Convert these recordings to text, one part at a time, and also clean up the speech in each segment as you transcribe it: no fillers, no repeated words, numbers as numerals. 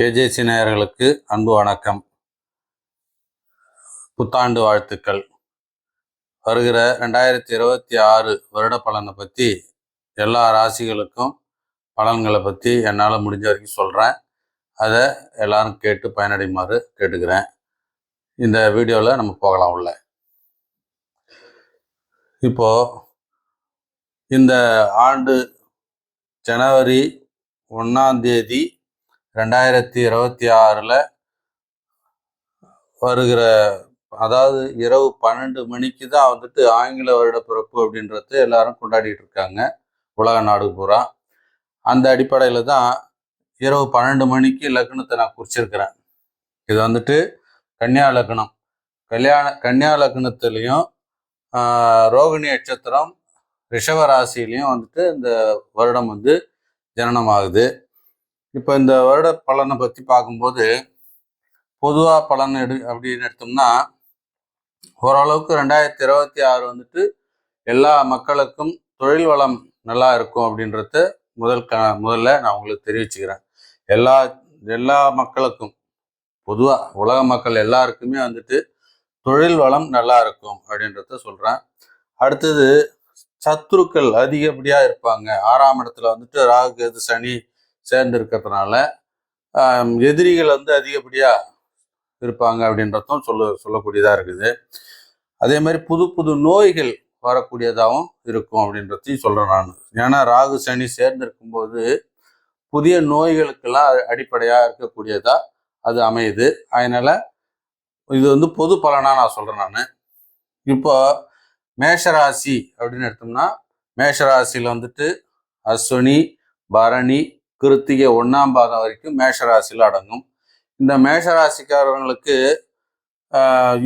KJC நேயர்களுக்கு அன்பு வணக்கம். புத்தாண்டு வாழ்த்துக்கள். வருகிற 2026 வருட பலனை பற்றி எல்லா ராசிகளுக்கும் பலன்களை பற்றி என்னால் முடிஞ்ச வரைக்கும் சொல்கிறேன். அதை எல்லாரும் கேட்டு பயனடைமாறு கேட்டுக்கிறேன். இந்த வீடியோவில் நம்ம போகலாம் உள்ள. இப்போது இந்த ஆண்டு ஜனவரி 1ஆம் தேதி 2026 வருகிற, அதாவது இரவு 12 மணிக்கு தான் வந்துட்டு ஆங்கில வருட பிறப்பு அப்படின்றத எல்லாரும் கொண்டாடிட்டு இருக்காங்க உலக நாடு பூரா. அந்த அடிப்படையில் தான் இரவு 12 மணிக்கு லக்னத்தை நான் குறிச்சிருக்கிறேன். இது வந்துட்டு கன்னியா லக்னம். கன்னியா லக்னத்துலேயும் ரோகிணி நட்சத்திரம் ரிஷப ராசிலையும் வந்துட்டு இந்த வருடம் வந்து ஜனனமாகுது. இப்போ இந்த வருட பலனை பற்றி பார்க்கும்போது பொதுவாக பலன் அப்படின்னு எடுத்தோம்னா ஓரளவுக்கு 2026 வந்துட்டு எல்லா மக்களுக்கும் தொழில் வளம் நல்லா இருக்கும் அப்படின்றத முதல்ல நான் உங்களுக்கு தெரிவிச்சுக்கிறேன். எல்லா மக்களுக்கும் பொதுவாக உலக மக்கள் எல்லாருக்குமே வந்துட்டு தொழில் வளம் நல்லா இருக்கும் அப்படின்றத சொல்கிறேன். அடுத்தது சத்துருக்கள் அதிகப்படியாக இருப்பாங்க. 6ஆம் இடத்துல வந்துட்டு ராகு கேது சனி சேர்ந்து இருக்கிறதுனால எதிரிகள் வந்து அதிகப்படியாக இருப்பாங்க அப்படின்றதும் சொல்லக்கூடியதாக இருக்குது. அதே மாதிரி புது புது நோய்கள் வரக்கூடியதாகவும் இருக்கும் அப்படின்றதையும் சொல்கிறேன் நான். ஏன்னா ராகு சனி சேர்ந்து இருக்கும்போது புதிய நோய்களுக்கெல்லாம் அடிப்படையாக இருக்கக்கூடியதாக அது அமையுது. அதனால் இது வந்து பொது பலனாக நான் சொல்கிறேன் நான். இப்போ மேஷராசி அப்படின்னு எடுத்தோம்னா மேஷராசியில் வந்துட்டு அஸ்வினி பரணி கிருத்திகை 1ஆம் பாதம் வரைக்கும் மேஷராசியில் அடங்கும். இந்த மேஷராசிக்காரர்களுக்கு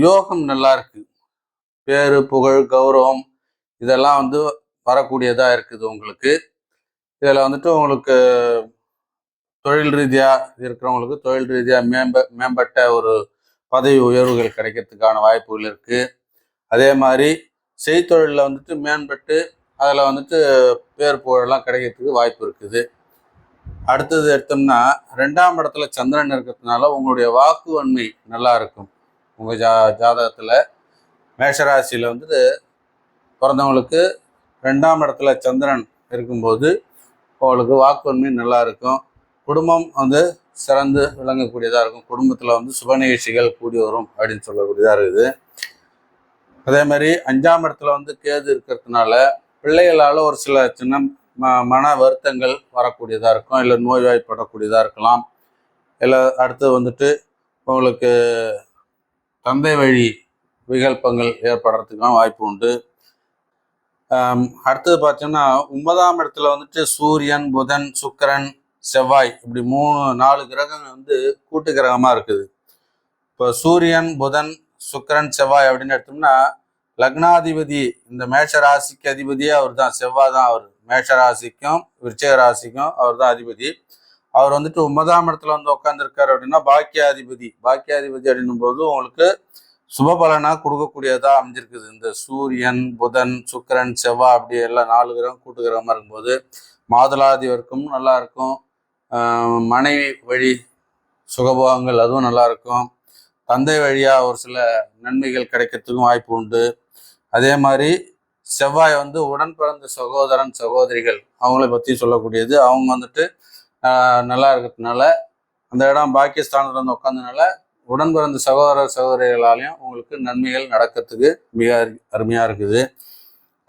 யோகம் நல்லா இருக்கு. பேரு புகழ் கௌரவம் இதெல்லாம் வந்து வரக்கூடியதாக இருக்குது உங்களுக்கு. இதில் வந்துட்டு உங்களுக்கு தொழில் ரீதியாக இருக்கிறவங்களுக்கு தொழில் ரீதியாக மேம்பட்ட ஒரு பதவி உயர்வுகள் கிடைக்கிறதுக்கான வாய்ப்புகள் இருக்குது. அதே மாதிரி செய்தொழிலில் வந்துட்டு மேம்பட்டு அதில் வந்துட்டு பேர் புகழெல்லாம் கிடைக்கிறதுக்கு வாய்ப்பு இருக்குது. அடுத்தது எடுத்தோம்னா 2ஆம் இடத்துல சந்திரன் இருக்கிறதுனால உங்களுடைய வாக்குவன்மை நல்லா இருக்கும். உங்கள் ஜாதகத்தில் மேஷராசியில் வந்துட்டு பிறந்தவங்களுக்கு 2ஆம் இடத்துல சந்திரன் இருக்கும்போது உங்களுக்கு வாக்குவன்மை நல்லா இருக்கும். குடும்பம் வந்து சிறந்து விளங்கக்கூடியதாக இருக்கும். குடும்பத்தில் வந்து சுப நிகழ்ச்சிகள் கூடி வரும் அப்படின்னு சொல்லக்கூடியதாக இருக்குது. அதே மாதிரி 5ஆம் இடத்துல வந்து கேது இருக்கிறதுனால பிள்ளைகளால் ஒரு சில சின்ன மன வருத்தங்கள் வரக்கூடியதாக இருக்கும். இல்லை நோய்வாய்ப்படக்கூடியதாக இருக்கலாம். இல்லை அடுத்து வந்துட்டு உங்களுக்கு தந்தை வழி விகல்பங்கள் ஏற்படுறதுக்கான வாய்ப்பு உண்டு. அடுத்தது பார்த்தீங்கன்னா 9ஆம் இடத்துல வந்துட்டு சூரியன் புதன் சுக்கிரன் செவ்வாய் இப்படி 4 கிரகங்கள் வந்து கூட்டு கிரகமாக இருக்குது. இப்போ சூரியன் புதன் சுக்கிரன் செவ்வாய் அப்படின்னு எடுத்தோம்னா லக்னாதிபதி இந்த மேஷ ராசிக்கு அதிபதியே அவர் தான், செவ்வாய் தான். அவர் மேஷ ராசிக்கும் விருச்சிக ராசிக்கும் அவர் தான் அதிபதி. அவர் வந்துட்டு 9ஆம் இடத்துல வந்து உட்காந்துருக்காரு அப்படின்னா பாக்கியாதிபதி அப்படின்னும் போது உங்களுக்கு சுப பலனாக கொடுக்கக்கூடியதா அமைஞ்சிருக்குது. இந்த சூரியன் புதன் சுக்கிரன் செவ்வாய் அப்படி எல்லாம் 4 கிரகம் கூட்டு கிரகமாக இருக்கும்போது மாதுளாதி வர்க்கம் நல்லா இருக்கும். மனைவி வழி சுகபோகங்கள் அதுவும் நல்லா இருக்கும். தந்தை வழியாக ஒரு சில நன்மைகள் கிடைக்கிறதுக்கும் வாய்ப்பு உண்டு. அதே மாதிரி செவ்வாய் வந்து உடன் பிறந்த சகோதரன் சகோதரிகள் அவங்கள பற்றி சொல்லக்கூடியது. அவங்க வந்துட்டு நல்லா இருக்கிறதுனால அந்த இடம் பாக்கியஸ்தானத்தில் வந்து உட்காந்ததுனால உடன் பிறந்த சகோதர சகோதரிகளாலையும் உங்களுக்கு நன்மைகள் நடக்கிறதுக்கு மிக அருமையாக இருக்குது.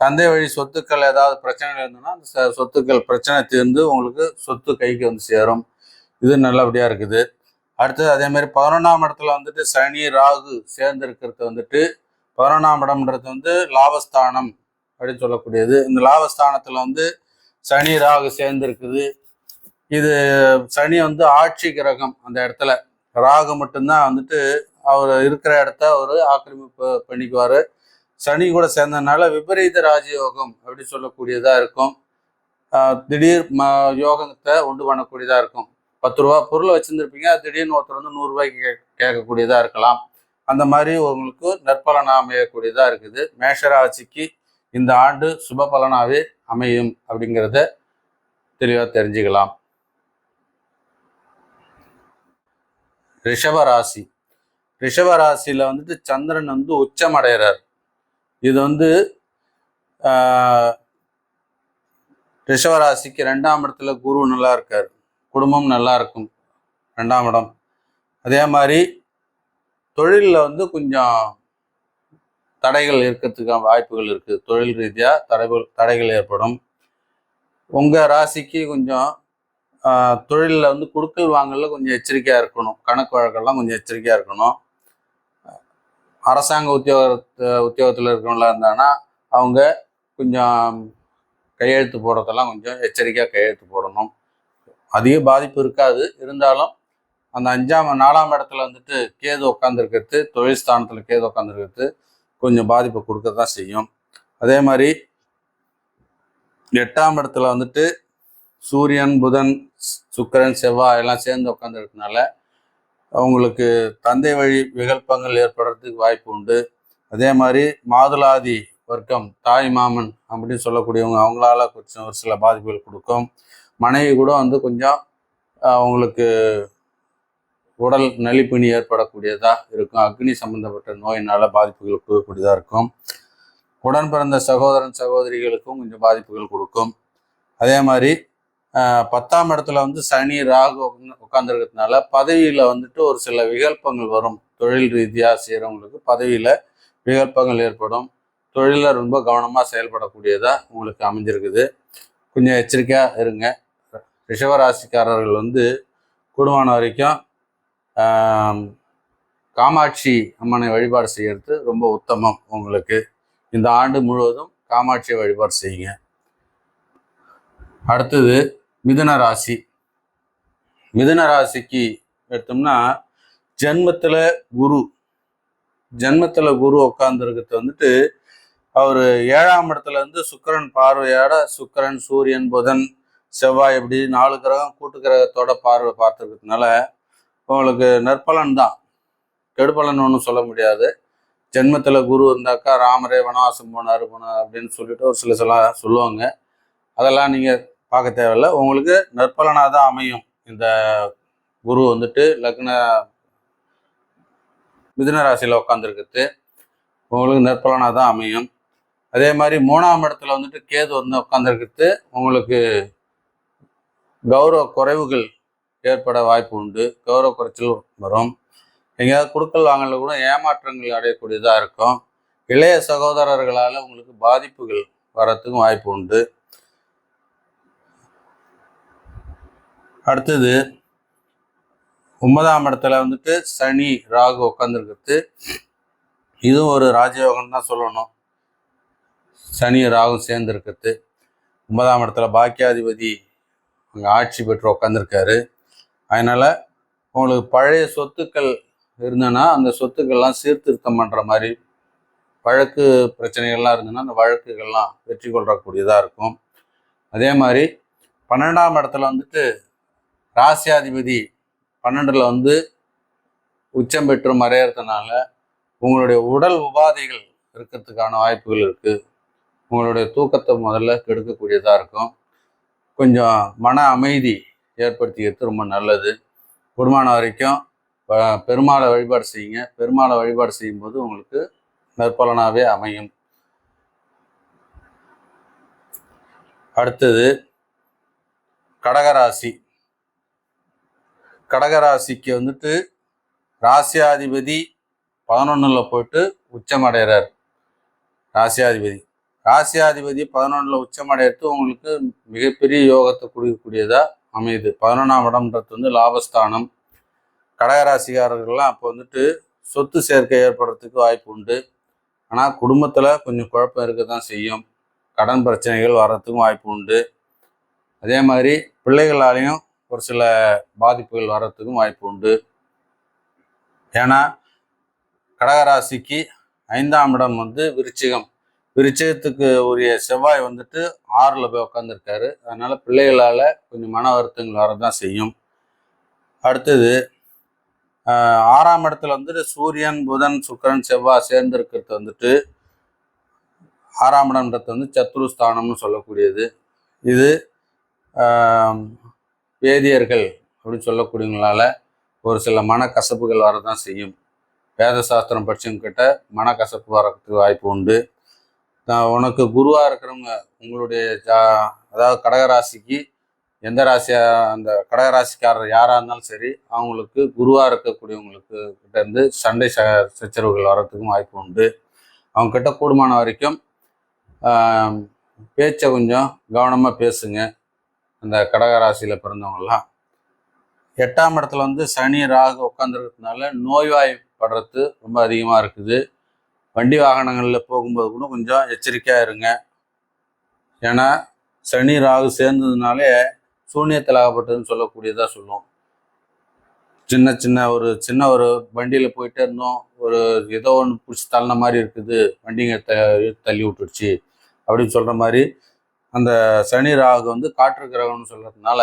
தந்தை வழி சொத்துக்கள் ஏதாவது பிரச்சனைகள் இருந்ததுன்னா அந்த சொத்துக்கள் பிரச்சனை தீர்ந்து உங்களுக்கு சொத்து கைக்கு வந்து சேரும். இது நல்லபடியாக இருக்குது. அடுத்தது அதே மாதிரி 11ஆம் இடத்துல வந்துட்டு சனி ராகு சேர்ந்து இருக்கிறது வந்துட்டு 11ஆம் இடம்ன்றது வந்து லாபஸ்தானம் அப்படின்னு சொல்லக்கூடியது. இந்த லாபஸ்தானத்தில் வந்து சனி ராகு சேர்ந்து இருக்குது. இது சனி வந்து ஆட்சி கிரகம். அந்த இடத்துல ராகு மட்டும்தான் வந்துட்டு அவர் இருக்கிற இடத்த அவர் ஆக்கிரமிப்பு பண்ணிக்குவார். சனி கூட சேர்ந்ததுனால விபரீத ராஜயோகம் அப்படி சொல்லக்கூடியதாக இருக்கும். திடீர் யோகத்தை உண்டு பண்ணக்கூடியதாக இருக்கும். 10 ரூபா பொருளை வச்சுருந்துருப்பீங்க, திடீர்னு ஒருத்தர் வந்து 100 ரூபாய்க்கு கேட்கக்கூடியதாக இருக்கலாம். அந்த மாதிரி உங்களுக்கு நற்பலனாக அமையக்கூடியதாக இருக்குது. மேஷராசிக்கு இந்த ஆண்டு சுப பலனாகவே அமையும் அப்படிங்கிறத தெளிவாக தெரிஞ்சுக்கலாம். ரிஷப ராசி. ரிஷப ராசியில வந்துட்டு சந்திரன் வந்து உச்சம் அடைகிறார். இது வந்து ரிஷபராசிக்கு 2ஆம் இடத்துல குரு நல்லா இருக்கார், குடும்பம் நல்லா இருக்கும் 2ஆம் இடம். அதே மாதிரி தொழிலில் வந்து கொஞ்சம் தடைகள் இருக்கிறதுக்கான வாய்ப்புகள் இருக்குது. தொழில் ரீதியாக தடைகள் ஏற்படும். உங்கள் ராசிக்கு கொஞ்சம் தொழிலில் வந்து கொடுக்கல் வாங்கல கொஞ்சம் எச்சரிக்கையாக இருக்கணும். கணக்கு வழக்கெல்லாம் கொஞ்சம் எச்சரிக்கையாக இருக்கணும். அரசாங்க உத்தியோகத்தில் இருக்கிறவங்களா இருந்தாங்கன்னா அவங்க கொஞ்சம் கையெழுத்து போடுறதெல்லாம் கொஞ்சம் எச்சரிக்கையாக கையெழுத்து போடணும். அதிக பாதிப்பு இருக்காது, இருந்தாலும் அந்த 4ஆம் இடத்துல வந்துட்டு கேது உட்காந்துருக்கிறது, தொழில் ஸ்தானத்தில் கேது உட்காந்துருக்கிறது கொஞ்சம் பாதிப்பை கொடுக்க தான் செய்யும். அதே மாதிரி 8ஆம் இடத்துல வந்துட்டு சூரியன், புதன், சுக்கிரன், செவ்வாய் எல்லாம் சேர்ந்து உட்காந்துருக்கனால அவங்களுக்கு தந்தை வழி விகல்பங்கள் ஏற்படுறதுக்கு வாய்ப்பு உண்டு. அதே மாதிரி மாதுளாதி வர்க்கம், தாய் மாமன் அப்படின்னு சொல்லக்கூடியவங்க, அவங்களால கொஞ்சம் ஒரு சில பாதிப்புகள் கொடுக்கும். மனைவி கூட வந்து கொஞ்சம் அவங்களுக்கு உடல் நலிப்பினி ஏற்படக்கூடியதாக இருக்கும். அக்னி சம்பந்தப்பட்ட நோயினால் பாதிப்புகள் கொடுக்கக்கூடியதாக இருக்கும். உடன் பிறந்த சகோதரன் சகோதரிகளுக்கும் கொஞ்சம் பாதிப்புகள் கொடுக்கும். அதே மாதிரி 10ஆம் இடத்துல வந்து சனி ராகு உட்காந்துருக்கிறதுனால பதவியில் வந்துட்டு ஒரு சில விகல்பங்கள் வரும். தொழில் ரீதியாக செய்கிறவங்களுக்கு பதவியில் விகல்பங்கள் ஏற்படும். தொழிலில் ரொம்ப கவனமாக செயல்படக்கூடியதாக உங்களுக்கு அமைஞ்சிருக்குது. கொஞ்சம் எச்சரிக்கையாக இருங்க. ரிஷபராசிக்காரர்கள் வந்து கூடுமான வரைக்கும் காமாட்சி அம்மனை வழிபாடு செய்கிறது ரொம்ப உத்தமம். உங்களுக்கு இந்த ஆண்டு முழுவதும் காமாட்சியை வழிபாடு செய்யுங்க. அடுத்தது மிதுன ராசி. மிதுன ராசிக்கு எடுத்தோம்னா ஜென்மத்தில் குரு உட்கார்ந்துருக்கிறது வந்துட்டு அவர் 7ஆம் இடத்துல இருந்து சுக்கிரன் பார்வையாட, சுக்கிரன், சூரியன், புதன், செவ்வாய் இப்படி 4 கிரகம் கூட்டு கிரகத்தோட பார்வை பார்த்துருக்கிறதுனால உங்களுக்கு நற்பலன் தான், கெடுபலன் ஒன்றும் சொல்ல முடியாது. ஜென்மத்தில் குரு இருந்தாக்கா ராமரே வனவாசம் போனார் அப்படின்னு சொல்லிட்டு ஒரு சில சொல்லுவாங்க. அதெல்லாம் நீங்கள் பார்க்க தேவையில்லை. உங்களுக்கு நற்பலனாக தான் அமையும். இந்த குரு வந்துட்டு லக்ன மிதுன ராசியில் உட்காந்துருக்கிறது உங்களுக்கு நற்பலனாக தான் அமையும். அதே மாதிரி 3ஆம் இடத்துல வந்துட்டு கேது வந்து உட்காந்துருக்கிறது உங்களுக்கு கௌரவ குறைவுகள் ஏற்பட வாய்ப்பு உண்டு. கௌரவ குறைச்சல் வரும். எங்கேயாவது கொடுக்கல் வாங்கல கூட ஏமாற்றங்கள் அடையக்கூடியதாக இருக்கும். இளைய சகோதரர்களால் உங்களுக்கு பாதிப்புகள் வரத்துக்கும் வாய்ப்பு உண்டு. அடுத்தது 9ஆம் இடத்துல வந்துட்டு சனி ராகு உட்காந்துருக்கிறது இதுவும் ஒரு ராஜயோகம் தான் சொல்லணும். சனி ராகு சேர்ந்து இருக்கிறது. 9ஆம் இடத்துல பாக்கியாதிபதி அங்கே ஆட்சி பெற்று உட்காந்துருக்காரு. அதனால் உங்களுக்கு பழைய சொத்துக்கள் இருந்ததுன்னா அந்த சொத்துக்கள்லாம் சீர்திருத்தம் பண்ணுற மாதிரி, வழக்கு பிரச்சனைகள்லாம் இருந்ததுன்னா அந்த வழக்குகள்லாம் வெற்றி கொள்ளக்கூடியதாக இருக்கும். அதே மாதிரி 12ஆம் இடத்துல வந்துட்டு ராசியாதிபதி 12ல் வந்து உச்சம் பெற்று மறையறதுனால உங்களுடைய உடல் உபாதைகள் இருக்கிறதுக்கான வாய்ப்புகள் இருக்குது. உங்களுடைய தூக்கத்தை முதல்ல கெடுக்கக்கூடியதாக இருக்கும். கொஞ்சம் மன அமைதி ஏற்படுத்திக்கிறது ரொம்ப நல்லது. குடும்பமான வரைக்கும் பெருமாளை வழிபாடு செய்யுங்க. பெருமாளை வழிபாடு செய்யும்போது உங்களுக்கு நற்பலனாகவே அமையும். அடுத்தது கடகராசி. கடகராசிக்கு வந்துட்டு ராசியாதிபதி 11ல் போயிட்டு உச்சம் அடைகிறார். ராசியாதிபதி 11ல் உச்சம் அடையிறது உங்களுக்கு மிகப்பெரிய யோகத்தை கொடுக்கக்கூடியதாக அமையுது. 11ஆம் இடம்ன்றது வந்து லாபஸ்தானம். கடகராசிக்காரர்கள்லாம் அப்போ வந்துட்டு சொத்து சேர்க்கை ஏற்படுறதுக்கு வாய்ப்பு உண்டு. ஆனால் குடும்பத்தில் கொஞ்சம் குழப்பம் இருக்க தான் செய்யும். கடன் பிரச்சனைகள் வர்றதுக்கும் வாய்ப்பு உண்டு. அதே மாதிரி பிள்ளைகளாலையும் ஒரு சில பாதிப்புகள் வர்றதுக்கும் வாய்ப்பு உண்டு. ஏன்னா கடகராசிக்கு 5ஆம் இடம் வந்து விருச்சிகம். விருச்சிகத்துக்கு உரிய செவ்வாய் வந்துட்டு 6ல் போய் உட்காந்துருக்காரு. அதனால் பிள்ளைகளால் கொஞ்சம் மன வருத்தங்கள் வரதான் செய்யும். அடுத்தது 6ஆம் இடத்துல வந்துட்டு சூரியன், புதன், சுக்கிரன், செவ்வாய் சேர்ந்துருக்கிறது வந்துட்டு 6ஆம் இடம்ன்றது வந்து சத்ருஸ்தானம்னு சொல்லக்கூடியது. இது வேதியர்கள் அப்படின்னு சொல்லக்கூடியவங்களால ஒரு சில மனக்கசப்புகள் வரதான் செய்யும். வேத சாஸ்திரம் படிச்சவங்க கிட்ட மனக்கசப்பு வரதுக்கு வாய்ப்பு உண்டு. உனக்கு குருவாக இருக்கிறவங்க உங்களுடைய அதாவது கடகராசிக்கு எந்த ராசியா அந்த கடகராசிக்காரர் யாராக இருந்தாலும் சரி, அவங்களுக்கு குருவாக இருக்கக்கூடியவங்களுக்கு கிட்ட இருந்து சண்டை சச்சரவுகள் வர்றதுக்கும் வாய்ப்பு உண்டு. அவங்க கிட்ட கூடுமான வரைக்கும் பேச்சை கொஞ்சம் கவனமாக பேசுங்க. அந்த கடகராசியில் பிறந்தவங்கலாம் 8ஆம் இடத்துல வந்து சனி ராகு உட்காந்துருக்கிறதுனால நோய்வாய்ப்படுறது ரொம்ப அதிகமாக இருக்குது. வண்டி வாகனங்களில் போகும்போது கூட கொஞ்சம் எச்சரிக்கையாக இருங்க. ஏன்னா சனி ராகு சேர்ந்ததுனாலே சூன்யத்தில் ஆகப்பட்டதுன்னு சொல்லக்கூடியதாக சொல்லுவோம். சின்ன ஒரு வண்டியில் போயிட்டே இருந்தோம், ஒரு ஏதோ ஒன்று பிடிச்சி தள்ளின மாதிரி இருக்குது, வண்டிங்க தள்ளி விட்டுடுச்சு அப்படின்னு சொல்கிற மாதிரி அந்த சனி ராகு வந்து காற்று கிரகம்னு சொல்கிறதுனால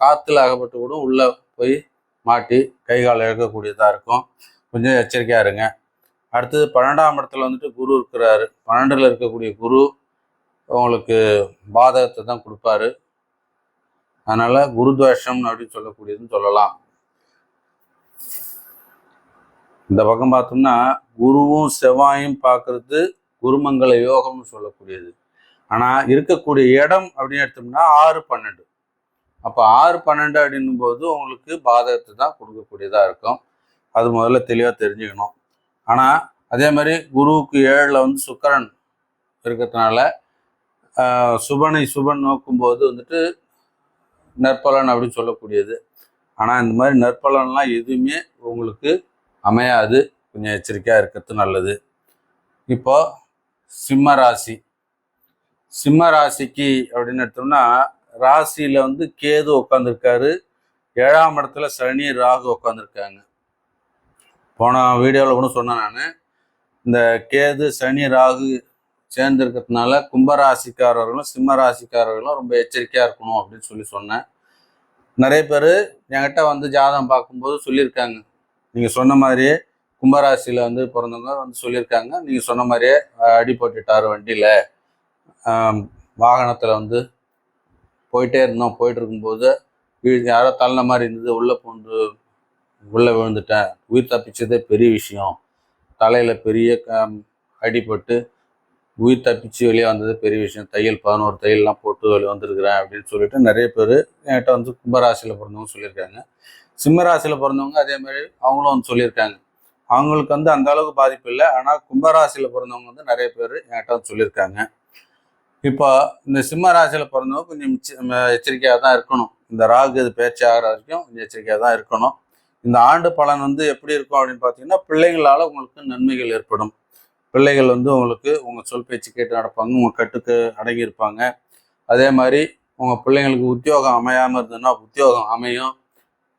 காற்றுல ஆகப்பட்டு கூட உள்ளே போய் மாட்டி கை கால் இழக்கக்கூடியதாக இருக்கும். கொஞ்சம் எச்சரிக்கையாக இருங்க. அடுத்தது 12ஆம் இடத்துல வந்துட்டு குரு இருக்கிறாரு. 12ல் இருக்கக்கூடிய குரு உங்களுக்கு பாதகத்தை தான் கொடுப்பாரு. அதனால குருத்வேஷம் அப்படின்னு சொல்லக்கூடியதுன்னு சொல்லலாம். இந்த பக்கம் பார்த்தோம்னா குருவும் செவ்வாயும் பார்க்கறது குருமங்கல யோகம்னு சொல்லக்கூடியது. ஆனால் இருக்கக்கூடிய இடம் அப்படின்னு எடுத்தோம்னா 6-12. அப்போ 6-12 அப்படின்னும் போது உங்களுக்கு பாதகத்தை தான் கொடுக்கக்கூடியதாக இருக்கும். அது முதல்ல தெளிவாக தெரிஞ்சுக்கணும். ஆனால் அதே மாதிரி குருவுக்கு 7ல் வந்து சுக்கிரன் இருக்கிறதுனால சுபன் நோக்கும்போது வந்துட்டு நற்பலன் அப்படின்னு சொல்லக்கூடியது. ஆனால் இந்த மாதிரி நற்பலன்லாம் எதுவுமே உங்களுக்கு அமையாது. கொஞ்சம் எச்சரிக்கையாக இருக்கிறது நல்லது. இப்போ சிம்ம ராசிக்கு அப்படின்னு எடுத்தோம்னா ராசியில் வந்து கேது உட்காந்துருக்காரு. 7ஆம் இடத்துல சனி ராகு உட்காந்துருக்காங்க. போன வீடியோவில் கூட சொன்னேன் நான், இந்த கேது சனி ராகு சேர்ந்துருக்கிறதுனால கும்பராசிக்காரர்களும் சிம்ம ராசிக்காரர்களும் ரொம்ப எச்சரிக்கையாக இருக்கணும் அப்படின்னு சொன்னேன். நிறைய பேர் என்கிட்ட வந்து ஜாதகம் பார்க்கும்போது சொல்லியிருக்காங்க, நீங்கள் சொன்ன மாதிரியே கும்பராசியில் வந்து பிறந்தவங்க வந்து சொல்லியிருக்காங்க, நீங்கள் சொன்ன மாதிரியே அடிபட்டுட்டார் வண்டியில், வாகனத்தில் வந்து போயிட்டே இருக்கும்போது யாரோ தள்ளின மாதிரி இருந்தது, உள்ளே விழுந்துட்டேன், உயிர் தப்பிச்சதே பெரிய விஷயம், தலையில் பெரிய அடிபட்டு உயிர் தப்பிச்சு வெளியே வந்தது பெரிய விஷயம், 11 தையல்லாம் போட்டு வெளியே வந்திருக்கிறேன் அப்படின்னு சொல்லிட்டு நிறைய பேர் என்கிட்ட வந்து கும்பராசியில் பிறந்தவங்க சொல்லியிருக்காங்க. சிம்ம ராசியில் பிறந்தவங்க அதே மாதிரி அவங்களும் வந்து சொல்லியிருக்காங்க. அவங்களுக்கு வந்து அந்த அளவுக்கு பாதிப்பு இல்லை. ஆனால் கும்பராசியில் பிறந்தவங்க வந்து நிறைய பேர் என்கிட்ட வந்து சொல்லியிருக்காங்க. இப்போ இந்த சிம்ம ராசியில் பிறந்தவங்க கொஞ்சம் எச்சரிக்கையாக தான் இருக்கணும். இந்த ராகு இது பயிற்சி ஆகிற வரைக்கும் கொஞ்சம் எச்சரிக்கையாக தான் இருக்கணும். இந்த ஆண்டு பலன் வந்து எப்படி இருக்கும் அப்படின்னு பார்த்தீங்கன்னா, பிள்ளைகளால் உங்களுக்கு நன்மைகள் ஏற்படும். பிள்ளைகள் வந்து உங்களுக்கு உங்கள் சொல் பேச்சு கேட்டு நடப்பாங்க, உங்கள் கட்டுக்கு அடங்கியிருப்பாங்க. அதே மாதிரி உங்கள் பிள்ளைங்களுக்கு உத்தியோகம் அமையாமல் இருந்ததுன்னா உத்தியோகம் அமையும்,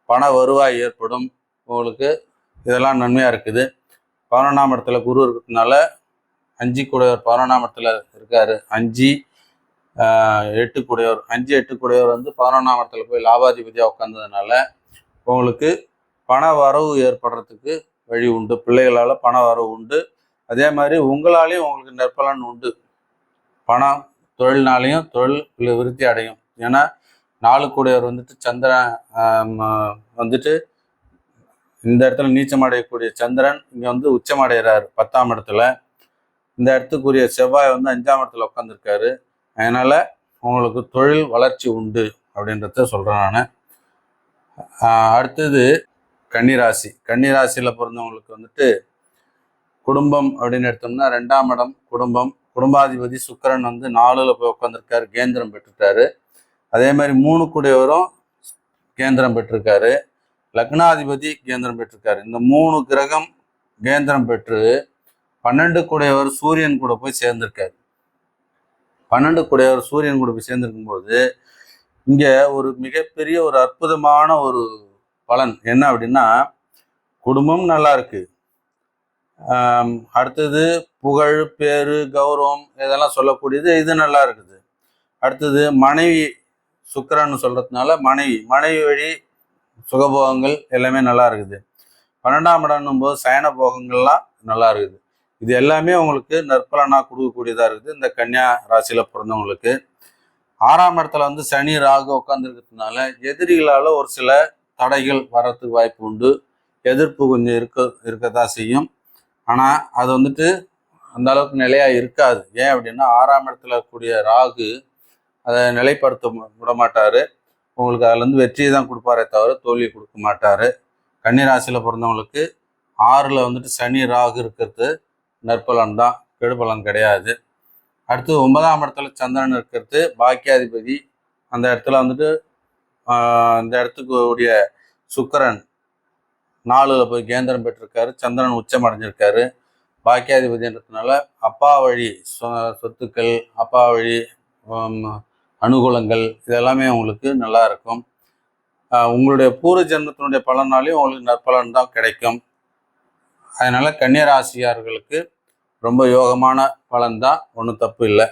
பண வருவாய் ஏற்படும். உங்களுக்கு இதெல்லாம் நன்மையாக இருக்குது. 11ஆம் இடத்துல குரு இருக்கிறதுனால 5 கூடையவர் 11ஆம் இடத்துல இருக்காரு. 5 8 கூடையவர் 5 8 கூடையவர் வந்து 11ஆம் இடத்துல போய் லாபாதிபதியாக உட்கார்ந்ததுனால உங்களுக்கு பண வரவு ஏற்படுறதுக்கு வழி உண்டு. பிள்ளைகளால் பண வரவு உண்டு. அதே மாதிரி உங்களாலேயும் உங்களுக்கு நற்பலன் உண்டு. பணம் தொழில்னாலையும் தொழில் விருத்தி அடையும். ஏன்னா 4 கூடையவர் வந்துட்டு சந்திரன் வந்துட்டு இந்த இடத்துல நீச்சம் அடையக்கூடிய சந்திரன் இங்கே வந்து உச்சம் அடைகிறாரு 10ஆம் இடத்துல. இந்த இடத்துக்குரிய செவ்வாய் வந்து 5ஆம் இடத்துல உட்காந்துருக்காரு. அதனால் உங்களுக்கு தொழில் வளர்ச்சி உண்டு அப்படின்றத சொல்கிறேன் நான். அடுத்தது கன்னிராசியில் பிறந்தவங்களுக்கு வந்துட்டு குடும்பம் அப்படின்னு எடுத்தோம்னா 2ஆம் இடம் குடும்பாதிபதி சுக்கிரன் வந்து 4ல் போய் உட்காந்துருக்காரு, கேந்திரம் பெற்றுட்டாரு. அதே மாதிரி 3 கூடையவரும் கேந்திரம் பெற்றிருக்காரு, லக்னாதிபதி கேந்திரம் பெற்றிருக்காரு. இந்த 3 கிரகம் கேந்திரம் பெற்று 12 கூடையவர் சூரியன் கூட போய் சேர்ந்திருக்காரு. 12 கூடையவர் சூரியன் கூட போய் சேர்ந்திருக்கும் போது இங்கே ஒரு மிகப்பெரிய ஒரு அற்புதமான ஒரு பலன் என்ன அப்படின்னா, குடும்பம் நல்லா இருக்கு, அடுத்தது புகழ் பேரு கௌரவம் இதெல்லாம் சொல்லக்கூடியது இது நல்லா இருக்குது. அடுத்தது மனைவி சுக்கிரன்னு சொல்றதுனால மனைவி வழி சுகபோகங்கள் எல்லாமே நல்லா இருக்குது. 12ஆம் இடம்னும் போது சயன போகங்கள்லாம் நல்லா இருக்குது. இது எல்லாமே உங்களுக்கு நற்பலனாக கொடுக்கக்கூடியதாக இருக்குது இந்த கன்னியா ராசியில் பிறந்தவங்களுக்கு. 6ஆம் இடத்துல வந்து சனி ராகு உட்காந்துருக்கிறதுனால எதிரிகளால் ஒரு சில தடைகள் வர்றதுக்கு வாய்ப்பு உண்டு. எதிர்ப்பு கொஞ்சம் இருக்கத்தான் செய்யும். ஆனால் அது வந்துட்டு அந்த அளவுக்கு நிலையாக இருக்காது. ஏன் அப்படின்னா 6ஆம் இடத்துல இருக்கக்கூடிய ராகு அதை நிலைப்படுத்த விட மாட்டார். உங்களுக்கு அதுலேருந்து வெற்றியை தான் கொடுப்பாரே தவிர தோல்வி கொடுக்க மாட்டார். கன்னிராசியில் பிறந்தவங்களுக்கு 6ல் வந்துட்டு சனி ராகு இருக்கிறது நற்பலன் தான், கெடுபலன் கிடையாது. அடுத்து 9ஆம் இடத்துல சந்திரன் இருக்கிறது பாக்கியாதிபதி. அந்த இடத்துல வந்துட்டு இந்த இடத்துக்கு உடைய சுக்கிரன் 4ல் போய் கேந்திரம் பெற்றிருக்காரு. சந்திரன் உச்சம் அடைஞ்சிருக்காரு. பாக்கியாதிபதின்றதுனால அப்பா வழி சொத்துக்கள், அப்பா வழி அனுகூலங்கள் இதெல்லாமே உங்களுக்கு நல்லா இருக்கும். உங்களுடைய பூர்வ ஜென்மத்தினுடைய பலனாலையும் உங்களுக்கு நற்பலன் தான் கிடைக்கும். அதனால கன்னிராசியார்களுக்கு ரொம்ப யோகமான பலன் தான், ஒன்றும் தப்பு இல்லை.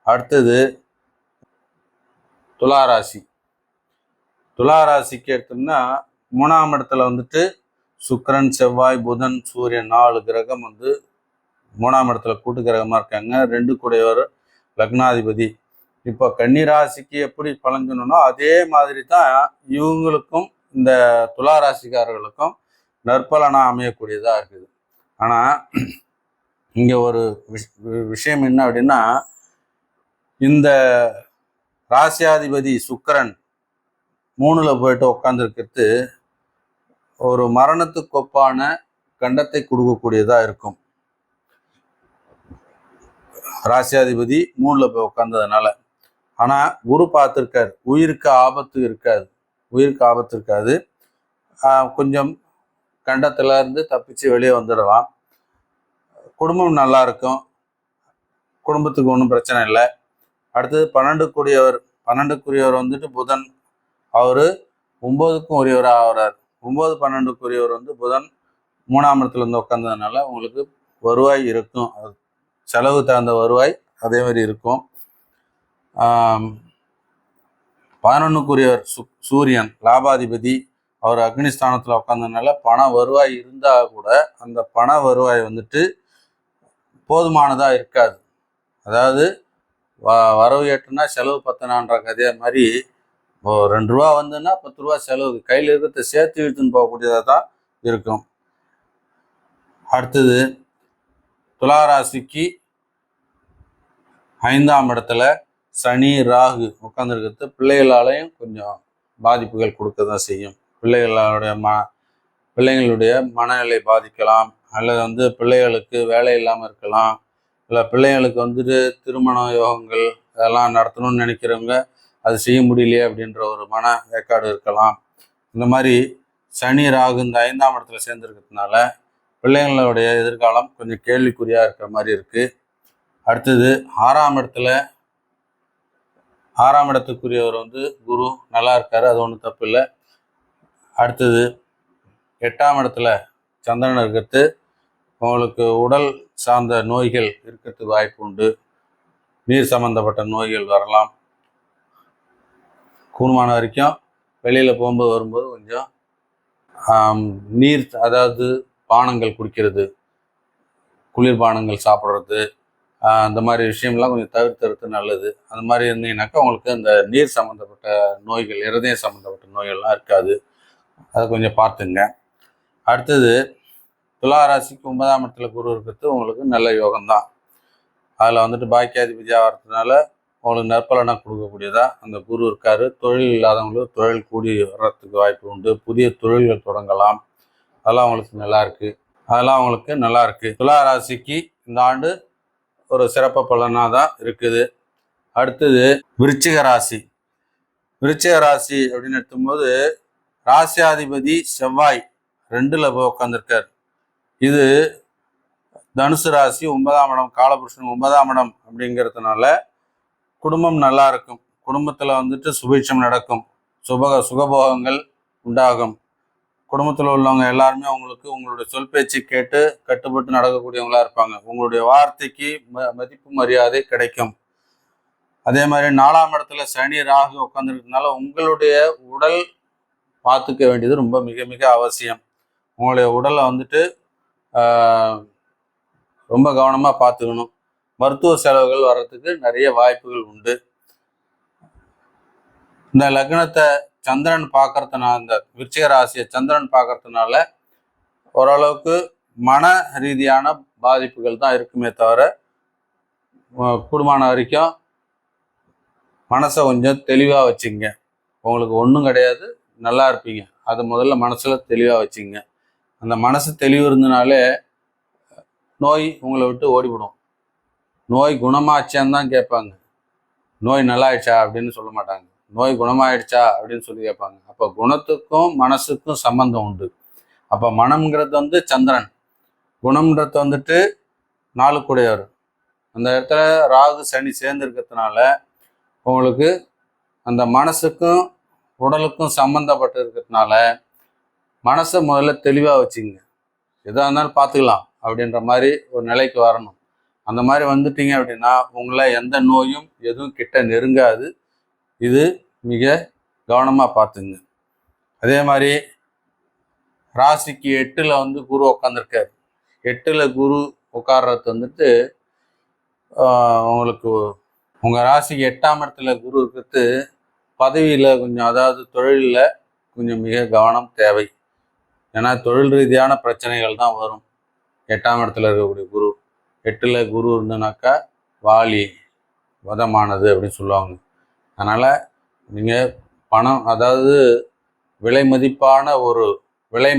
அடுத்தது துளாராசி. துளாராசிக்கு எடுத்தோம்னா 3ஆம் இடத்துல வந்துட்டு சுக்கிரன், செவ்வாய், புதன், சூரியன் 4 கிரகம் வந்து 3ஆம் இடத்துல கூட்டு கிரகமாக இருக்காங்க. 2 கூடையவர் லக்னாதிபதி. இப்போ கன்னிராசிக்கு எப்படி பலன் சொன்னோம்னா அதே மாதிரி தான் இவங்களுக்கும் இந்த துளாராசிக்காரர்களுக்கும் நற்பலனாக அமையக்கூடியதாக இருக்குது. ஆனால் இங்கே ஒரு விஷயம் என்ன அப்படின்னா, இந்த ராசியாதிபதி சுக்கிரன் 3ல் போயிட்டு உட்காந்துருக்கிறது ஒரு மரணத்துக்கு ஒப்பான கண்டத்தை கொடுக்கக்கூடியதாக இருக்கும். ராசியாதிபதி 3ல் போய் உட்கார்ந்ததுனால. ஆனால் குரு பார்த்துருக்காரு, உயிருக்கு ஆபத்து இருக்காது. கொஞ்சம் கண்டத்துல இருந்து தப்பிச்சு வெளியே வந்துடலாம். குடும்பம் நல்லா இருக்கும், குடும்பத்துக்கு ஒன்றும் பிரச்சனை இல்லை. அடுத்தது 12க்குரியவர் வந்துட்டு புதன். அவர் 9க்கும் உரியவராக ஆகிறார். 9, 12க்குரியவர் வந்து புதன் 3ஆம் இடத்துல இருந்து உட்கார்ந்ததுனால உங்களுக்கு வருவாய் இருக்கும். செலவு தகுந்த வருவாய் அதே மாதிரி இருக்கும். 11க்குரியவர் சூரியன் லாபாதிபதி. அவர் அக்னிஸ்தானத்தில் உட்கார்ந்ததுனால பண வருவாய் இருந்தால் கூட அந்த பண வருவாய் வந்துட்டு போதுமானதாக இருக்காது. அதாவது வரவு எட்டுனா செலவு 10னான்ற கதையா மாதிரி 2 ரூபா வந்துன்னா 10 ரூபா செலவு, கையில் இருக்கிறத சேர்த்து இழுத்துன்னு போகக்கூடியதாக தான் இருக்கும். அடுத்தது துளாராசிக்கு 5ஆம் இடத்துல சனி ராகு உட்காந்துருக்கிறது பிள்ளைகளாலையும் கொஞ்சம் பாதிப்புகள் கொடுக்க தான் செய்யும். பிள்ளைங்களுடைய மனநிலை பாதிக்கலாம், அல்லது வந்து பிள்ளைகளுக்கு வேலை இல்லாமல் இருக்கலாம், இல்லை பிள்ளைங்களுக்கு வந்துட்டு திருமண யோகங்கள் அதெல்லாம் நடத்தணும்னு நினைக்கிறவங்க அது செய்ய முடியலையே அப்படின்ற ஒரு மன வேக்காடு இருக்கலாம். இந்த மாதிரி சனி ராகு இந்த 5ஆம் இடத்துல சேர்ந்துருக்கிறதுனால பிள்ளைங்களுடைய எதிர்காலம் கொஞ்சம் கேள்விக்குறியாக இருக்கிற மாதிரி இருக்குது. அடுத்தது 6ஆம் இடத்துக்குரியவர் வந்து குரு நல்லா இருக்காரு, அது ஒன்றும் தப்பு இல்லை. அடுத்தது 8ஆம் இடத்துல சந்திரன் இருக்கிறது உங்களுக்கு உடல் சார்ந்த நோய்கள் இருக்கிறதுக்கு வாய்ப்பு உண்டு. நீர் சம்பந்தப்பட்ட நோய்கள் வரலாம். கூடுமான வரைக்கும் வெளியில் போகும்போது வரும்போது கொஞ்சம் நீர், அதாவது பானங்கள் குடிக்கிறது, குளிர்பானங்கள் சாப்பிட்றது, அந்த மாதிரி விஷயம்லாம் கொஞ்சம் தவிர்த்துறது நல்லது. அந்த மாதிரி இருந்தீங்கன்னாக்கா உங்களுக்கு அந்த நீர் சம்மந்தப்பட்ட நோய்கள், இருதயம் சம்மந்தப்பட்ட நோய்கள்லாம் இருக்காது. அதை கொஞ்சம் பார்த்துங்க. அடுத்தது துளாராசிக்கு 9ஆம் இடத்துல குரு இருக்கிறது உங்களுக்கு நல்ல யோகம்தான். அதில் வந்துட்டு பாக்கியாதிபதி ஆகிறதுனால உங்களுக்கு நற்பலனாக கொடுக்கக்கூடியதாக அந்த குரு இருக்கார். தொழில் இல்லாதவங்களுக்கு தொழில் கூடி வர்றதுக்கு வாய்ப்பு உண்டு. புதிய தொழில்கள் தொடங்கலாம். அதெல்லாம் அவங்களுக்கு நல்லா இருக்கு. துளாராசிக்கு இந்த ஆண்டு ஒரு சிறப்பு பலனாக தான் இருக்குது. அடுத்தது விருச்சிக ராசி. விருச்சிக ராசி அப்படின்னு எடுக்கும்போது ராசியாதிபதி செவ்வாய் 2ல் போய் உட்காந்துருக்கார். இது தனுசு ராசி 9ஆம் இடம், காலபுருஷன் 9ஆம் இடம் அப்படிங்கிறதுனால குடும்பம் நல்லா இருக்கும். குடும்பத்தில் வந்துட்டு சுபீட்சம் நடக்கும், சுகபோகங்கள் உண்டாகும். குடும்பத்தில் உள்ளவங்க எல்லாருமே உங்களுடைய சொல் பேச்சு கேட்டு கட்டுப்பட்டு நடக்கக்கூடியவங்களா இருப்பாங்க. உங்களுடைய வார்த்தைக்கு மதிப்பு மரியாதை கிடைக்கும். அதே மாதிரி 4ஆம் இடத்துல சனி ராகு உட்காந்துருக்கிறதுனால உங்களுடைய உடல் பார்த்துக்க வேண்டியது ரொம்ப மிக மிக அவசியம். உங்களுடைய உடலை வந்துட்டு ரொம்ப கவனமாக பார்த்துக்கணும். மருத்துவ செலவுகள் வர்றதுக்கு நிறைய வாய்ப்புகள் உண்டு. இந்த லக்னத்தை சந்திரன் பார்க்கறதுனால, இந்த விருச்சிக ராசியை சந்திரன் பார்க்கறதுனால ஓரளவுக்கு மன ரீதியான பாதிப்புகள் தான் இருக்குமே தவிர, கூடுமான வரைக்கும் மனசை கொஞ்சம் தெளிவாக வச்சுங்க. உங்களுக்கு ஒன்றும் கிடையாது, நல்லா இருப்பீங்க. அது முதல்ல மனசில் தெளிவாக வச்சுங்க. அந்த மனசு தெளிவு இருந்தனாலே நோய் உங்களை விட்டு ஓடிவிடும். நோய் குணமாச்சான்னு தான் கேட்பாங்க. நோய் நல்லா ஆயிடுச்சா அப்படின்னு சொல்ல மாட்டாங்க. நோய் குணமாயிடுச்சா அப்படின்னு சொல்லி கேட்பாங்க. அப்போ குணத்துக்கும் மனசுக்கும் சம்பந்தம் உண்டு. அப்போ மனம்ங்கிறது சந்திரன், குணம்ன்றது 4 கூடையவர். அந்த இடத்துல ராகு சனி சேர்ந்து இருக்கிறதுனால உங்களுக்கு அந்த மனசுக்கும் உடலுக்கும் சம்மந்தப்பட்டு இருக்கிறதுனால மனசை முதல்ல தெளிவாக வச்சுங்க. எதாக இருந்தாலும் பார்த்துக்கலாம் அப்படின்ற மாதிரி ஒரு நிலைக்கு வரணும். அந்த மாதிரி வந்துட்டீங்க அப்படின்னா உங்களை எந்த நோயும் எதுவும் கிட்ட நெருங்காது. இது மிக கவனமாக பார்த்துங்க. அதே மாதிரி ராசிக்கு 8ல் குரு உட்காந்துருக்காரு. 8ல் குரு உட்கார்றது உங்களுக்கு உங்கள் ராசிக்கு 8ஆம் இடத்துல குரு இருக்கிறது பதவியில் கொஞ்சம், அதாவது தொழிலில் கொஞ்சம் மிக கவனம் தேவை. ஏன்னா தொழில் ரீதியான பிரச்சனைகள் தான் வரும். 8ஆம் இடத்துல இருக்கக்கூடிய குரு, 8ல் குரு இருந்தனாக்கா வாலி வதமானது அப்படின்னு சொல்லுவாங்க. அதனால் நீங்கள் பணம், அதாவது விலை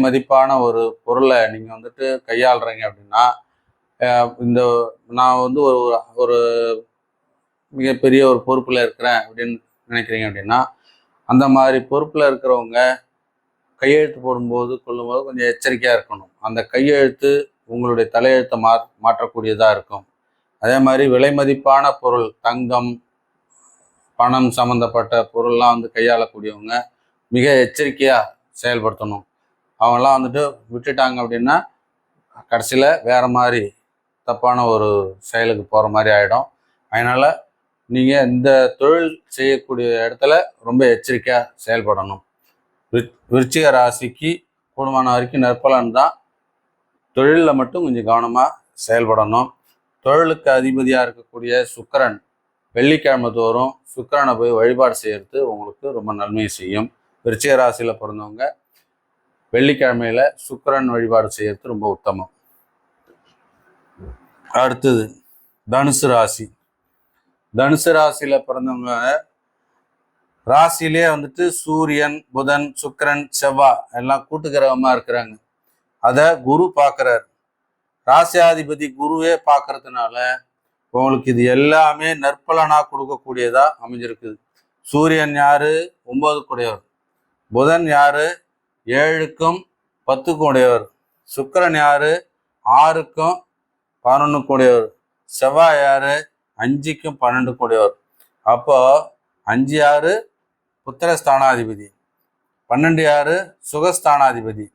மதிப்பான ஒரு பொருளை நீங்கள் கையாளுறீங்க அப்படின்னா, இந்த நான் ஒரு மிகப்பெரிய ஒரு பொறுப்பில் இருக்கிறேன் அப்படின்னு நினைக்கிறீங்க அப்படின்னா, அந்த மாதிரி பொறுப்பில் இருக்கிறவங்க கையெழுத்து கொள்ளும்போது கொஞ்சம் எச்சரிக்கையாக இருக்கணும். அந்த கையெழுத்து உங்களுடைய தலையெழுத்தை மாற்றக்கூடியதாக இருக்கும். அதே மாதிரி விலை மதிப்பான பொருள், தங்கம், பணம் சம்மந்தப்பட்ட பொருள்லாம் கையாளக்கூடியவங்க மிக எச்சரிக்கையாக செயல்படுத்தணும். அவங்கெல்லாம் விட்டுட்டாங்க அப்படின்னா கடைசியில் வேறு மாதிரி தப்பான ஒரு செயலுக்கு போகிற மாதிரி ஆகிடும். அதனால் நீங்கள் இந்த தொழில் செய்யக்கூடிய இடத்துல ரொம்ப எச்சரிக்கையாக செயல்படணும். விருச்சிக ராசிக்கு கூடுமான வரைக்கும் நற்பலன் தான். தொழிலில் மட்டும் கொஞ்சம் கவனமாக செயல்படணும். தொழிலுக்கு அதிபதியாக இருக்கக்கூடிய சுக்கிரன் வெள்ளிக்கிழமை தோறும் சுக்கிரனை போய் வழிபாடு செய்கிறது உங்களுக்கு ரொம்ப நன்மையை செய்யும். விருச்சிக ராசியில் பிறந்தவங்க வெள்ளிக்கிழமையில் சுக்கிரன் வழிபாடு செய்கிறது ரொம்ப உத்தமம். அடுத்தது தனுசு ராசி. தனுசு ராசியில் பிறந்தவங்க ராசியிலே சூரியன், புதன், சுக்கிரன், செவ்வாய் எல்லாம் கூட்டுக்கிரகமாக இருக்கிறாங்க. அதை குரு பார்க்குறார். ராசியாதிபதி குருவே பார்க்கறதுனால உங்களுக்கு இது எல்லாமே நற்பலனாக கொடுக்கக்கூடியதா அமைஞ்சிருக்குது. சூரியன் யாரு? 9 கூடையவர். புதன் யாரு? 7க்கும் 10க்கும் உடையவர். சுக்கிரன் யாரு? 6க்கும் 11 கூடையவர். செவ்வாய் யாரு? 5க்கும் 12 கூடையவர். அப்போ 5 யாரு? புத்திரஸ்தானாதிபதி. 12 யாரு? சுகஸ்தானாதிபதி.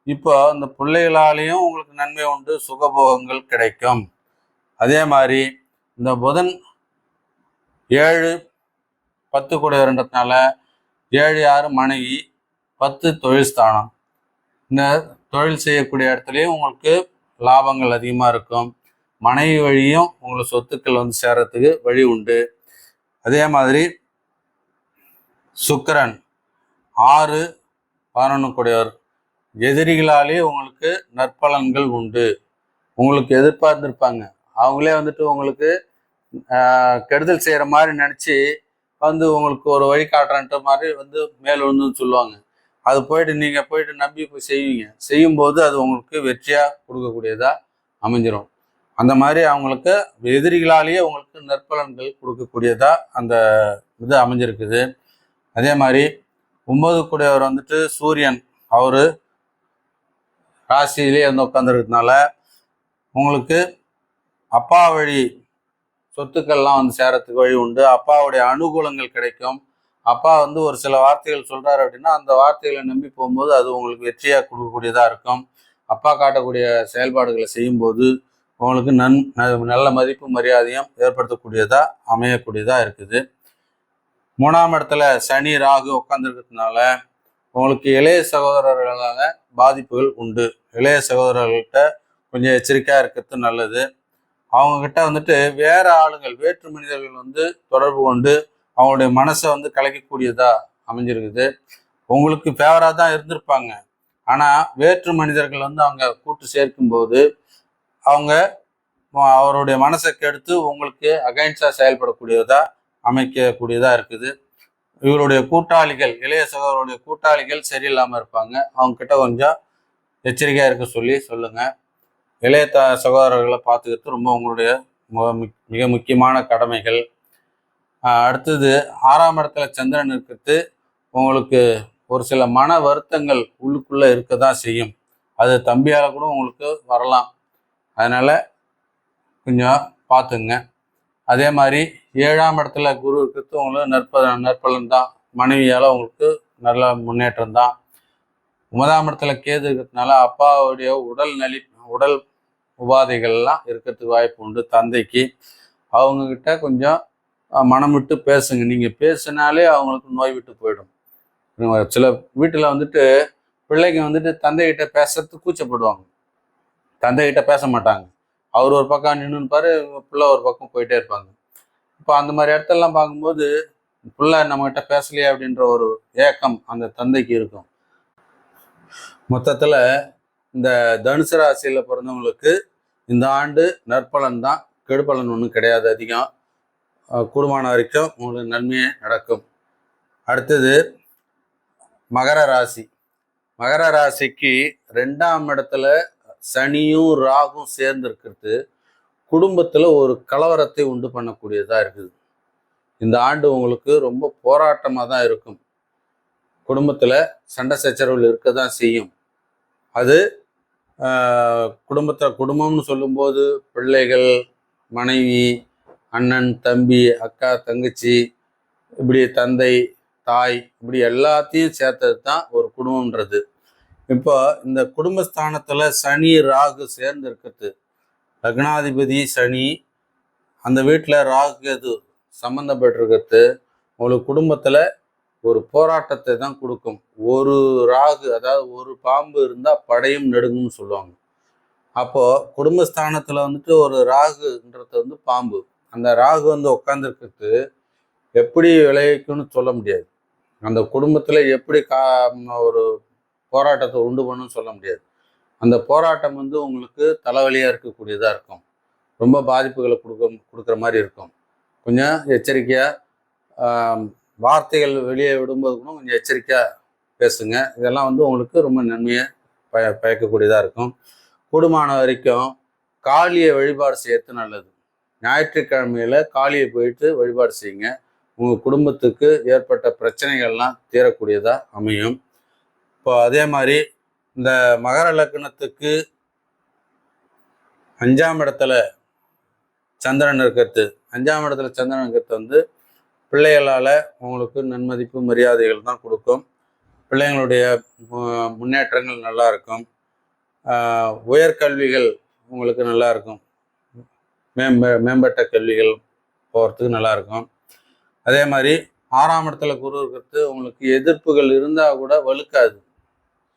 இப்போ இந்த பிள்ளைகளாலேயும் உங்களுக்கு நன்மை உண்டு, சுகபோகங்கள் கிடைக்கும். அதே மாதிரி இந்த புதன் 7 10 கூடையவர்ன்றதுனால 7 யாரு? மனைவி, 10 தொழில் ஸ்தானம். இந்த தொழில் செய்யக்கூடிய இடத்துலையும் உங்களுக்கு லாபங்கள் அதிகமாக இருக்கும். மனைவி வழியும் உங்களுக்கு சொத்துக்கள் சேர்றதுக்கு வழி உண்டு. அதே மாதிரி சுக்கிரன் 6 11 கூடையவர். எதிரிகளாலே உங்களுக்கு நற்பலன்கள் உண்டு. உங்களுக்கு எதிர்பார்த்துருப்பாங்க, அவங்களே உங்களுக்கு கெடுதல் செய்கிற மாதிரி நினச்சி உங்களுக்கு ஒரு வழி காட்டுறன்ற மாதிரி மேல் சொல்லுவாங்க. அது நீங்கள் போயிட்டு நம்பி போய் செய்வீங்க. செய்யும்போது அது உங்களுக்கு வெற்றியாக கொடுக்கக்கூடியதாக அமைஞ்சிடும். அந்த மாதிரி அவங்களுக்கு எதிரிகளாலேயே உங்களுக்கு நற்பலன்கள் கொடுக்கக்கூடியதாக அந்த இது அமைஞ்சிருக்குது. அதே மாதிரி 9 கூடையவர் சூரியன், அவர் ராசியிலே உட்காந்துருக்கிறதுனால உங்களுக்கு அப்பா வழி சொத்துக்கள்லாம் சேரத்துக்கு வழி உண்டு. அப்பாவுடைய அனுகூலங்கள் கிடைக்கும். அப்பா ஒரு சில வார்த்தைகள் சொல்கிறாரு அப்படின்னா அந்த வார்த்தைகளை நம்பி போகும்போது அது உங்களுக்கு வெற்றியாக கொடுக்கக்கூடியதாக இருக்கும். அப்பா காட்டக்கூடிய செயல்பாடுகளை செய்யும்போது உங்களுக்கு நல்ல மதிப்பு மரியாதையும் ஏற்படுத்தக்கூடியதாக அமையக்கூடியதாக இருக்குது. 3ஆம் இடத்துல சனி ராகு உட்காந்துருக்கிறதுனால உங்களுக்கு இளைய சகோதரர்களால் பாதிப்புகள் உண்டு. இளைய சகோதரர்கள்கிட்ட கொஞ்சம் எச்சரிக்கையாக இருக்கிறது நல்லது. அவங்கக்கிட்ட வேற ஆளுங்கள், வேற்று மனிதர்கள் தொடர்பு கொண்டு அவங்களுடைய மனசை வந்து கலைக்கக்கூடியதாக அமைஞ்சிருக்குது. உங்களுக்கு ஃபேவராக தான் இருந்திருப்பாங்க. ஆனால் வேற்று மனிதர்கள் வந்து அவங்க கூட்டு சேர்க்கும்போது அவங்க அவருடைய மனசை கெடுத்து உங்களுக்கு அகைன்ஸ்டாக செயல்படக்கூடியதாக அமைக்கக்கூடியதாக இருக்குது. இவருடைய கூட்டாளிகள், இளைய சகோதரருடைய கூட்டாளிகள் சரியில்லாமல் இருப்பாங்க. அவங்க கிட்ட கொஞ்சம் எச்சரிக்கையாக இருக்க சொல்லுங்கள். இளைய சகோதரர்களை பார்த்துக்கிறது ரொம்ப உங்களுடைய மிக முக்கியமான கடமைகள். அடுத்தது 6ஆம் இடத்துல சந்திரன் இருக்கிறது. உங்களுக்கு ஒரு சில மன வருத்தங்கள் உள்ளுக்குள்ளே இருக்க தான் செய்யும். அது தம்பியால் கூட உங்களுக்கு வரலாம். அதனால் கொஞ்சம் பார்த்துங்க. அதே மாதிரி 7ஆம் இடத்துல குரு இருக்கிறது உங்களுக்கு நற்பலன் தான். மனைவியால் உங்களுக்கு நல்ல முன்னேற்றம் தான். 9ஆம் இடத்துல கேது இருக்கிறதுனால அப்பாவுடைய உடல் உபாதைகள்லாம் இருக்கிறதுக்கு வாய்ப்பு உண்டு. தந்தைக்கு அவங்கக்கிட்ட கொஞ்சம் மனம் விட்டு பேசுங்க. நீங்கள் பேசினாலே அவங்களுக்கு நோய் விட்டு போயிடும். சில வீட்டில் வந்துட்டு பிள்ளைங்க வந்துட்டு தந்தைகிட்ட பேசுறதுக்கு கூச்சப்படுவாங்க. தந்தைகிட்ட பேச மாட்டாங்க. அவர் ஒரு பக்கம் நின்றுப்பாரு, பிள்ளை ஒரு பக்கம் போயிட்டே இருப்பாங்க. இப்போ அந்த மாதிரி இடத்தெல்லாம் பார்க்கும்போது பிள்ளை நம்மகிட்ட பேசலையே அப்படின்ற ஒரு ஏக்கம் அந்த தந்தைக்கு இருக்கும். மொத்தத்தில் இந்த தனுசு ராசியில் பிறந்தவங்களுக்கு இந்த ஆண்டு நற்பலன் தான், கெடுபலன் ஒன்றும் கிடையாது. அதிகம் கூடுமான வரைக்கும் உங்களுக்கு நன்மையே நடக்கும். அடுத்தது மகர ராசி. மகர ராசிக்கு 2ஆம் இடத்துல சனியும் ராகும் சேர்ந்து இருக்கிறது குடும்பத்தில் ஒரு கலவரத்தை உண்டு பண்ணக்கூடியதாக இருக்குது. இந்த ஆண்டு உங்களுக்கு ரொம்ப போராட்டமாக தான் இருக்கும். குடும்பத்தில் சண்டை சச்சரவுகள் இருக்க தான் செய்யும். அது குடும்பம்னு சொல்லும்போது பிள்ளைகள், மனைவி, அண்ணன், தம்பி, அக்கா, தங்கச்சி, இப்படி தந்தை, தாய், இப்படி எல்லாத்தையும் சேர்த்தது தான் ஒரு குடும்பம்ன்றது. இப்போ இந்த குடும்பஸ்தானத்தில் சனி ராகு சேர்ந்து இருக்கிறது. லக்னாதிபதி சனி அந்த வீட்டில் ராகு எது சம்மந்தப்பட்டிருக்கிறது உங்களுக்கு குடும்பத்தில் ஒரு போராட்டத்தை தான் கொடுக்கும். ஒரு ராகு, அதாவது ஒரு பாம்பு இருந்தால் படையும் நடுங்கும்னு சொல்லுவாங்க. அப்போது குடும்பஸ்தானத்தில் வந்துட்டு ஒரு ராகுன்றது வந்து பாம்பு. அந்த ராகு வந்து உட்காந்துருக்கிறது எப்படி விளைவிக்கும்னு சொல்ல முடியாது. அந்த குடும்பத்தில் எப்படி ஒரு போராட்டத்தை உண்டு பண்ணுன்னு சொல்ல முடியாது. அந்த போராட்டம் வந்து உங்களுக்கு தலைவலியாக இருக்கக்கூடியதாக இருக்கும். ரொம்ப பாதிப்புகளை கொடுக்குற மாதிரி இருக்கும். கொஞ்சம் எச்சரிக்கையாக வார்த்தைகள் வெளியே விடும்போது கூட கொஞ்சம் எச்சரிக்கையாக பேசுங்க. இதெல்லாம் வந்து உங்களுக்கு ரொம்ப நன்மையை பயக்கக்கூடியதாக இருக்கும். கூடுமான வரைக்கும் காளியை வழிபாடு செய்யறது நல்லது. ஞாயிற்றுக்கிழமையில் காளியை போயிட்டு வழிபாடு செய்யுங்க. உங்கள் குடும்பத்துக்கு ஏற்பட்ட பிரச்சனைகள்லாம் தீரக்கூடியதாக அமையும். இப்போ அதே மாதிரி இந்த மகர லக்னத்துக்கு 5ஆம் இடத்துல சந்திரன் இருக்கிறது. 5ஆம் இடத்துல சந்திரன் இருக்கிறது வந்து பிள்ளைகளால் உங்களுக்கு நன்மதிப்பு மரியாதைகள் தான் கொடுக்கும். பிள்ளைங்களுடைய முன்னேற்றங்கள் நல்லா இருக்கும். உயர்கல்விகள் உங்களுக்கு நல்லா இருக்கும். மேம்பட்ட கல்விகள் போகிறதுக்கு நல்லா இருக்கும். அதே மாதிரி 6ஆம் இடத்துல குரு இருக்கிறது உங்களுக்கு எதிர்ப்புகள் இருந்தால் கூட வலுக்காது.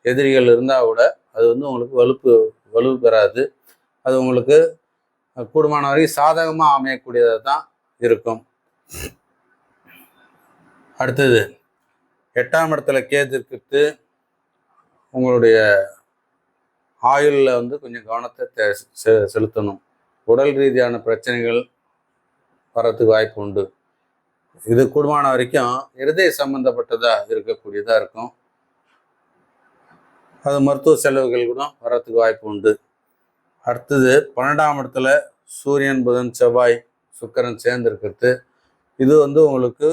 எதிரிகள் இருந்தால் கூட அது வந்து உங்களுக்கு வலு பெறாது. அது உங்களுக்கு கூடுமான வரைக்கும் சாதகமாக அமையக்கூடியதாக தான் இருக்கும். அடுத்தது 8ஆம் இடத்துல கேது இருக்கிறது உங்களுடைய ஆயுளில் வந்து கொஞ்சம் கவனத்தை செலுத்தணும். உடல் ரீதியான பிரச்சனைகள் வர்றதுக்கு வாய்ப்பு உண்டு. இது கூடுமான வரைக்கும் இருதய சம்பந்தப்பட்டதாக இருக்கக்கூடியதாக இருக்கும். அது மருத்துவ செலவுகள் கூட வர்றதுக்கு வாய்ப்பு உண்டு. அடுத்தது 12ஆம் இடத்துல சூரியன், புதன், செவ்வாய், சுக்கிரன் சேர்ந்து இருக்கிறது. இது வந்து உங்களுக்கு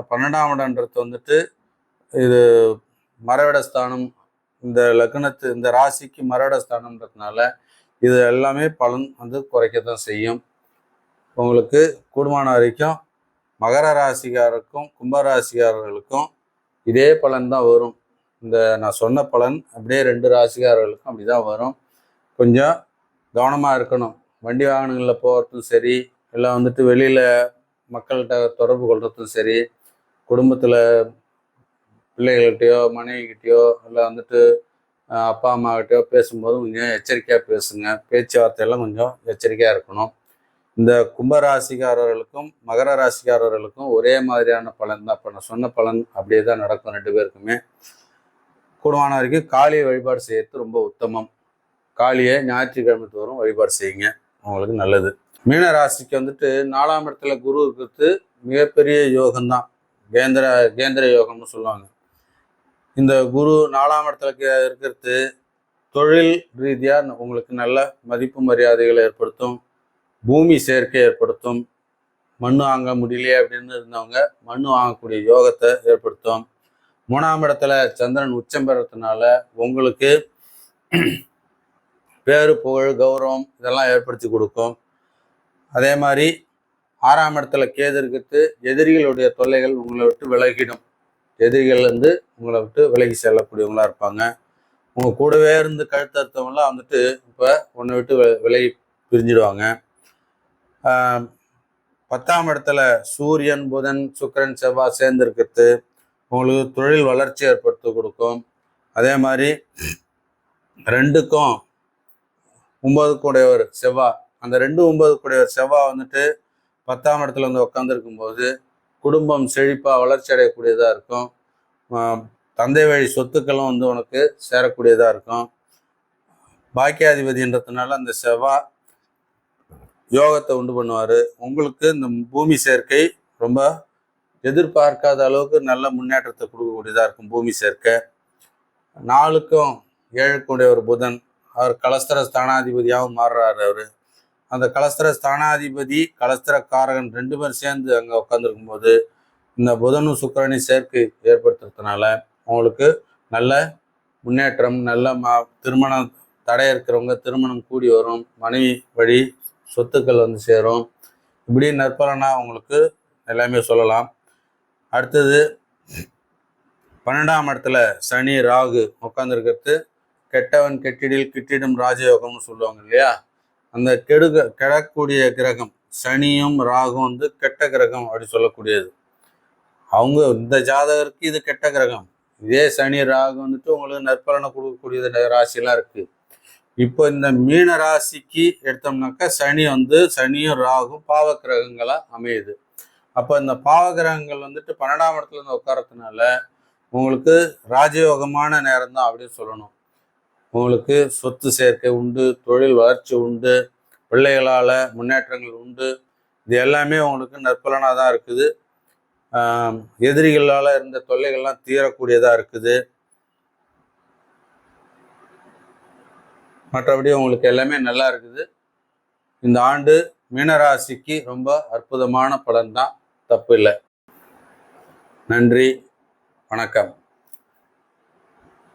12ஆம் இடம்ன்றது வந்துட்டு இது மறைவிட ஸ்தானம். இந்த லக்னத்து இந்த ராசிக்கு மறைவிட ஸ்தானம்ன்றதுனால இது எல்லாமே பலன் வந்து குறைக்க தான் செய்யும். உங்களுக்கு கூடுமான வரைக்கும் மகர ராசிக்காரருக்கும் கும்பராசிக்காரர்களுக்கும் இதே பலன் தான் வரும். இந்த நான் சொன்ன பலன் அப்படியே 2 ராசிக்காரர்களுக்கும் அப்படி தான் வரும். கொஞ்சம் கவனமாக இருக்கணும். வண்டி வாகனங்களில் போகிறதும் சரி, இல்லை வந்துட்டு வெளியில் மக்கள்கிட்ட தொடர்பு கொள்றதும் சரி, குடும்பத்தில் பிள்ளைகள்கிட்டையோ மனைவிக்கிட்டேயோ இல்லை வந்துட்டு அப்பா அம்மாக்கிட்டையோ பேசும்போது கொஞ்சம் எச்சரிக்கையாக பேசுங்க. பேச்சுவார்த்தையெல்லாம் கொஞ்சம் எச்சரிக்கையாக இருக்கணும். இந்த கும்பராசிக்காரர்களுக்கும் மகர ராசிக்காரர்களுக்கும் ஒரே மாதிரியான பலன் தான். இப்போ நான் சொன்ன பலன் அப்படியே தான் நடக்கும் ரெண்டு பேருக்குமே. கூடுமான வரைக்கும் காளியை வழிபாடு செய்யறது ரொம்ப உத்தமம். காளியை ஞாயிற்றுக்கிழமை தோறும் வழிபாடு செய்யுங்க, உங்களுக்கு நல்லது. மீன ராசிக்கு வந்துட்டு 4ஆம் இடத்துல குரு இருக்கிறது மிகப்பெரிய யோகம்தான். கேந்திர யோகம்னு சொல்லுவாங்க. இந்த குரு 4ஆம் இடத்துல இருக்கிறது தொழில் ரீதியாக உங்களுக்கு நல்ல மதிப்பு மரியாதைகளை ஏற்படுத்தும், பூமி சேர்க்கை ஏற்படுத்தும். மண்ணு வாங்க முடியலையே அப்படின்னு இருந்தவங்க மண்ணு வாங்கக்கூடிய யோகத்தை ஏற்படுத்தும். 3ஆம் இடத்துல சந்திரன் உச்சம் பெறதுனால உங்களுக்கு பேரு புகழ் கௌரவம் இதெல்லாம் ஏற்படுத்தி கொடுக்கும். அதே மாதிரி 6ஆம் இடத்துல கேது இருக்கிறது எதிரிகளுடைய தொல்லைகள் உங்களை விட்டு விலகிடும். எதிரிகள் வந்து உங்களை விட்டு விலகி செல்லக்கூடியவங்களா இருப்பாங்க. உங்கள் கூடவே இருந்து கழுத்தறுத்தவங்களாம் வந்துட்டு இப்போ உன்னை விட்டு விலகி பிரிஞ்சிடுவாங்க. 10ஆம் இடத்துல சூரியன் புதன் சுக்கிரன் செவ்வாய் சேர்ந்து இருக்கிறது உங்களுக்கு தொழில் வளர்ச்சி ஏற்படுத்தி கொடுக்கும். அதே மாதிரி 2க்கும் 9 கூடையவர் செவ்வாய், அந்த 2 9 கூடையவர் செவ்வாய் வந்துட்டு 10ஆம் இடத்துல வந்து உட்காந்துருக்கும் போது குடும்பம் செழிப்பாக வளர்ச்சி அடையக்கூடியதாக இருக்கும். தந்தை வழி சொத்துக்களும் வந்து உனக்கு சேரக்கூடியதாக இருக்கும். பாக்கியாதிபதின்றதுனால அந்த செவ்வாய் யோகத்தை உண்டு பண்ணுவார். உங்களுக்கு இந்த பூமி சேர்க்கை ரொம்ப எதிர்பார்க்காத அளவுக்கு நல்ல முன்னேற்றத்தை கொடுக்கக்கூடியதாக இருக்கும். பூமி சேர்க்கை 4க்கும் 7க்குடைய ஒரு புதன், அவர் கலஸ்தர ஸ்தானாதிபதியாகவும் மாறுறாரு. அவர் அந்த கலஸ்தர ஸ்தானாதிபதி கலஸ்தர காரகன் 2 பேரும் சேர்ந்து அங்கே உட்காந்துருக்கும் போது இந்த புதனும் சுக்கிரனையும் சேர்க்கை ஏற்படுத்துறதுனால உங்களுக்கு நல்ல முன்னேற்றம், நல்ல திருமணம் தடை இருக்கிறவங்க திருமணம் கூடி வரும், மனைவி வழி சொத்துக்கள் வந்து சேரும். இப்படி நற்பலனாக உங்களுக்கு எல்லாமே சொல்லலாம். அடுத்தது 12ஆம் இடத்துல சனி ராகு உட்காந்துருக்கிறது கெட்டவன் கெட்டிடில் கிட்டிடும் ராஜயோகம்னு சொல்லுவாங்க இல்லையா. அந்த கெடக்கூடிய கிரகம் சனியும் ராகும் வந்து கெட்ட கிரகம் அப்படி சொல்லக்கூடியது. அவங்க இந்த ஜாதகருக்கு இது கெட்ட கிரகம். இதே சனி ராகு வந்துட்டு உங்களுக்கு நற்பலனை கொடுக்கக்கூடியது ராசியெல்லாம் இருக்கு. இப்போ இந்த மீன ராசிக்கு எடுத்தோம்னாக்கா சனியும் ராகும் பாவ கிரகங்களா அமையுது. அப்போ இந்த பாவ கிரகங்கள் வந்துட்டு 12ஆம் இடத்துல இருந்து உட்காரத்துனால உங்களுக்கு ராஜயோகமான நேரம் தான் அப்படின்னு சொல்லணும். உங்களுக்கு சொத்து சேர்க்கை உண்டு, தொழில் வளர்ச்சி உண்டு, பிள்ளைகளால் முன்னேற்றங்கள் உண்டு. இது எல்லாமே உங்களுக்கு நற்பலனாக தான் இருக்குது. எதிரிகளால் இருந்த தொல்லைகள்லாம் தீரக்கூடியதாக இருக்குது. மற்றபடி உங்களுக்கு எல்லாமே நல்லா இருக்குது. இந்த ஆண்டு மீனராசிக்கு ரொம்ப அற்புதமான பலன் தான், தப்பு இல்லை. நன்றி, வணக்கம்.